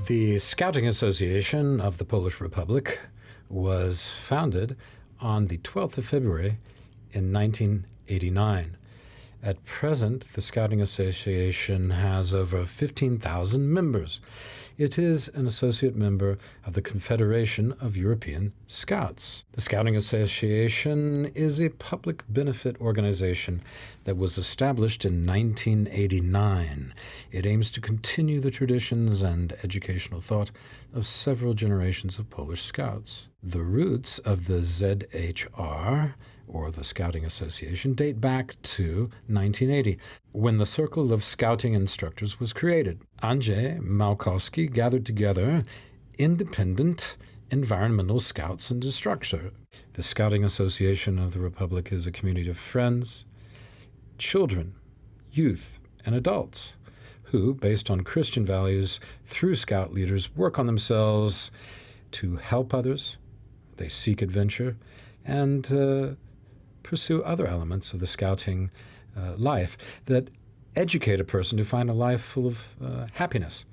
The Scouting Association of the Polish Republic was founded on the 12th of February in 1989. At present, the Scouting Association has over 15,000 members. It is an associate member of the Confederation of European Scouts. The Scouting Association is a public benefit organization that was established in 1989. It aims to continue the traditions and educational thought of several generations of Polish Scouts. The roots of the ZHR, or the Scouting Association, date back to 1980, when the Circle of Scouting Instructors was created. Andrzej Małkowski gathered together independent environmental scouts and instructors. The Scouting Association of the Republic is a community of friends, children, youth, and adults who, based on Christian values, through Scout leaders, work on themselves to help others. They seek adventure and pursue other elements of the Scouting life that educate a person to find a life full of happiness,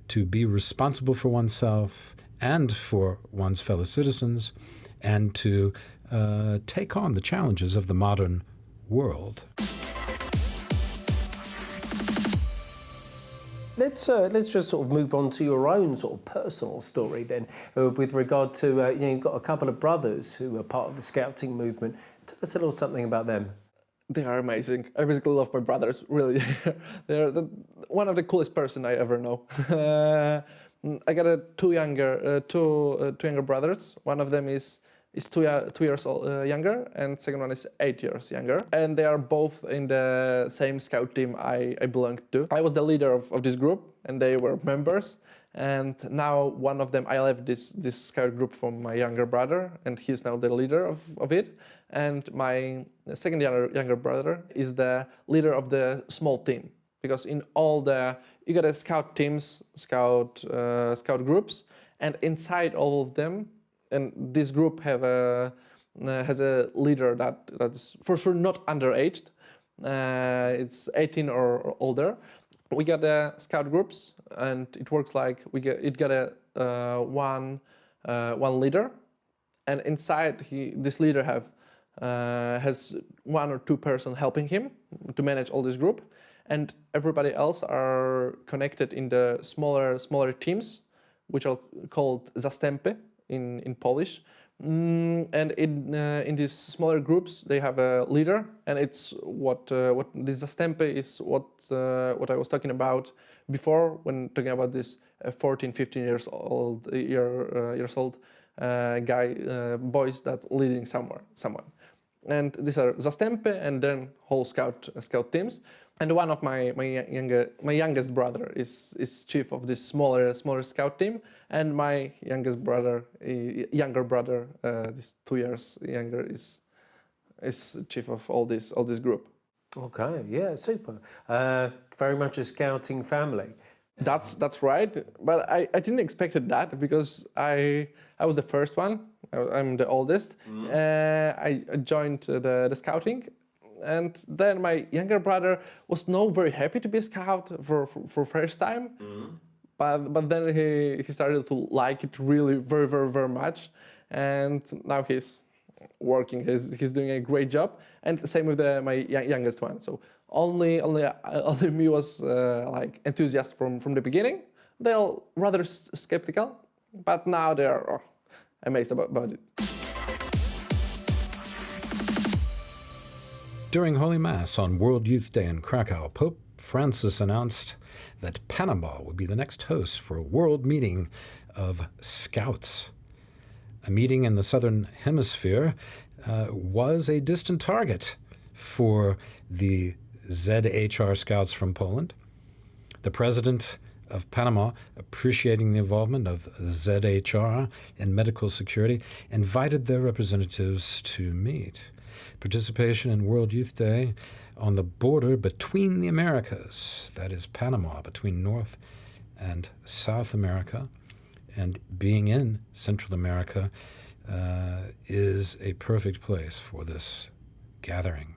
to be responsible for oneself and for one's fellow citizens, and to take on the challenges of the modern world. Let's just sort of move on to your own sort of personal story then, with regard to, you've got a couple of brothers who are part of the Scouting movement. Tell us a little something about them. They are amazing. I basically love my brothers, really. They're one of the coolest person I ever know. I got two younger brothers. One of them is 2 years younger, and second one is 8 years younger. And they are both in the same Scout team I belonged to. I was the leader of this group, and they were members. And now one of them, I left this Scout group from my younger brother, and he's now the leader of it. And my second younger brother is the leader of the small team, because in all you got a Scout teams, Scout groups, and inside all of them, and this group has a leader that's for sure not underaged. It's 18 or older. We got the Scout groups, and it works like it got a one leader, and inside this leader has 1 or 2 person helping him to manage all this group, and everybody else are connected in the smaller teams, which are called zastępy in Polish. And in these smaller groups, they have a leader, and it's what this zastępy is what I was talking about before when talking about this 14, 15 years old boys that leading someone. And these are zastępy and then whole scout teams. And one of my youngest brother is chief of this smaller scout team, and my younger brother, this 2 years younger, is chief of all this group. Okay, yeah, super. Very much a Scouting family. That's right, but I didn't expect that, because I was the first one. I'm the oldest. I joined the Scouting, and then my younger brother was not very happy to be a Scout for first time. But then he started to like it really very, very, very much, and now he's working. He's doing a great job, and the same with my youngest one. So only me was like enthusiast from the beginning. They're rather skeptical, but now they are amazed about it. During Holy Mass on World Youth Day in Krakow, Pope Francis announced that Panama would be the next host for a world meeting of Scouts. A meeting in the Southern Hemisphere was a distant target for the ZHR Scouts from Poland. The president of Panama, appreciating the involvement of ZHR in medical security, invited their representatives to meet. Participation in World Youth Day on the border between the Americas, that is Panama, between North and South America, and being in Central America is a perfect place for this gathering.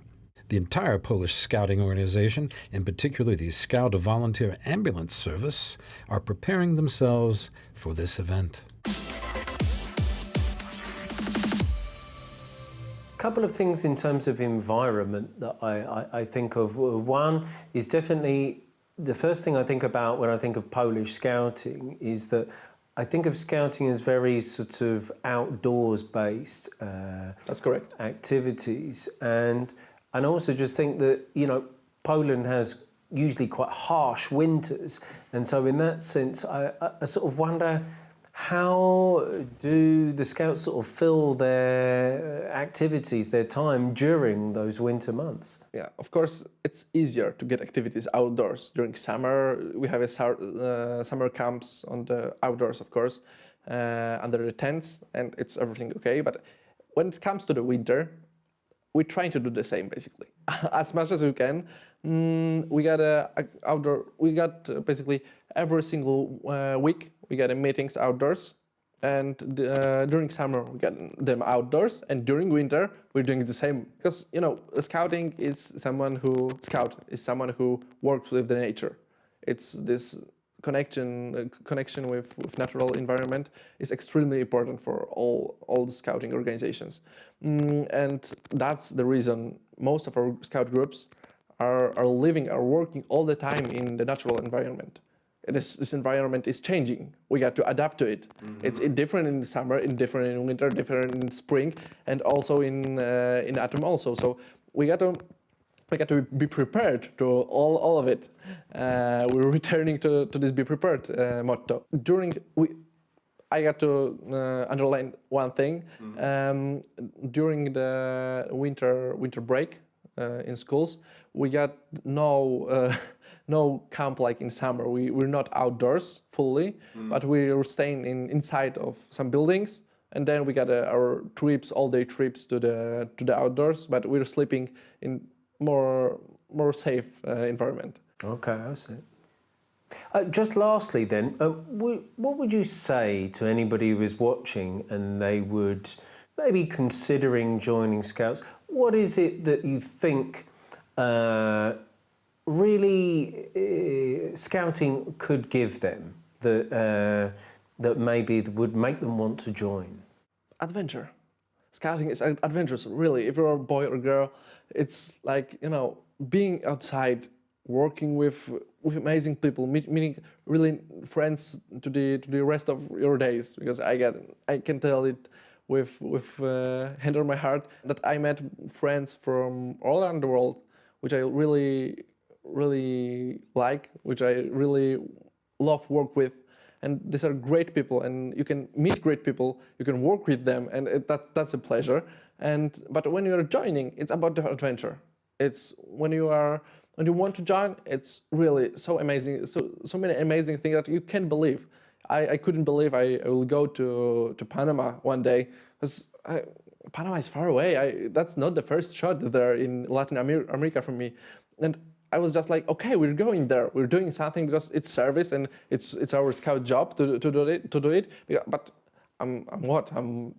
The entire Polish Scouting organization, in particular the Scout Volunteer Ambulance Service, are preparing themselves for this event. Couple of things in terms of environment that I think of. One is definitely the first thing I think about when I think of Polish Scouting is that I think of Scouting as very sort of outdoors based That's correct. activities, and also just think that, you know, Poland has usually quite harsh winters, and so in that sense I sort of wonder, how do the Scouts sort of fill their activities, their time during those winter months? Yeah, of course, it's easier to get activities outdoors during summer. We have summer camps on the outdoors, of course, under the tents, and it's everything okay. But when it comes to the winter, we're trying to do the same, basically, as much as we can. We got outdoor. We got basically every single week we got meetings outdoors, and during summer we got them outdoors, and during winter we're doing the same. Because, you know, scouting is someone who works with the nature. It's this connection with natural environment is extremely important for all the scouting organizations, and that's the reason most of our scout groups are working all the time in the natural environment. This environment is changing. We got to adapt to it. Mm-hmm. It's different in summer, different in winter, different in spring, and also in autumn also. So we got to be prepared to all of it. We're returning to this "be prepared" motto. I got to underline one thing. Mm-hmm. During the winter break in schools, we got no camp like in summer. We're not outdoors fully, but we're staying inside of some buildings, and then we got our trips, all-day trips to the outdoors. But we're sleeping in more safe environment. Okay, I see. Just lastly, then, what would you say to anybody who is watching and they would maybe considering joining Scouts? What is it that you think really Scouting could give them that maybe would make them want to join? Adventure. Scouting is adventurous, really. If you're a boy or girl, it's like, you know, being outside, working with amazing people, meeting really friends to the rest of your days. Because I can tell it with hand on my heart that I met friends from all around the world, which I really like, which I really love work with. And these are great people, and you can meet great people, you can work with them, and that's a pleasure. But when you're joining, it's about the adventure. It's when you want to join, it's really so amazing, so many amazing things that you can't believe. I couldn't believe I will go to Panama one day, because Panama is far away. That's not the first shot there in Latin America for me. And I was just like, okay, we're going there. We're doing something because it's service and it's our scout job to do it. But I'm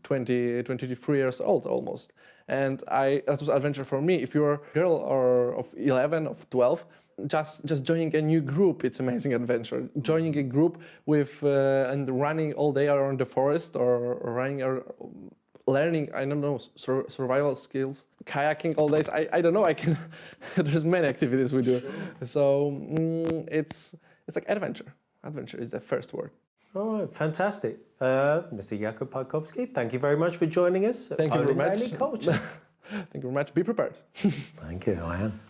23 years old almost, and that was adventure for me. If you're a girl or of 11, of 12, just joining a new group, it's amazing adventure. Joining a group with and running all day around the forest or running or learning, I don't know, survival skills, kayaking all days. I don't know. There's many activities we do. Sure. So it's like adventure. Adventure is the first word. All right, fantastic. Mr. Jakub Parkowski, thank you very much for joining us. Thank you very much. Culture. Thank you very much. Be prepared. Thank you, I am.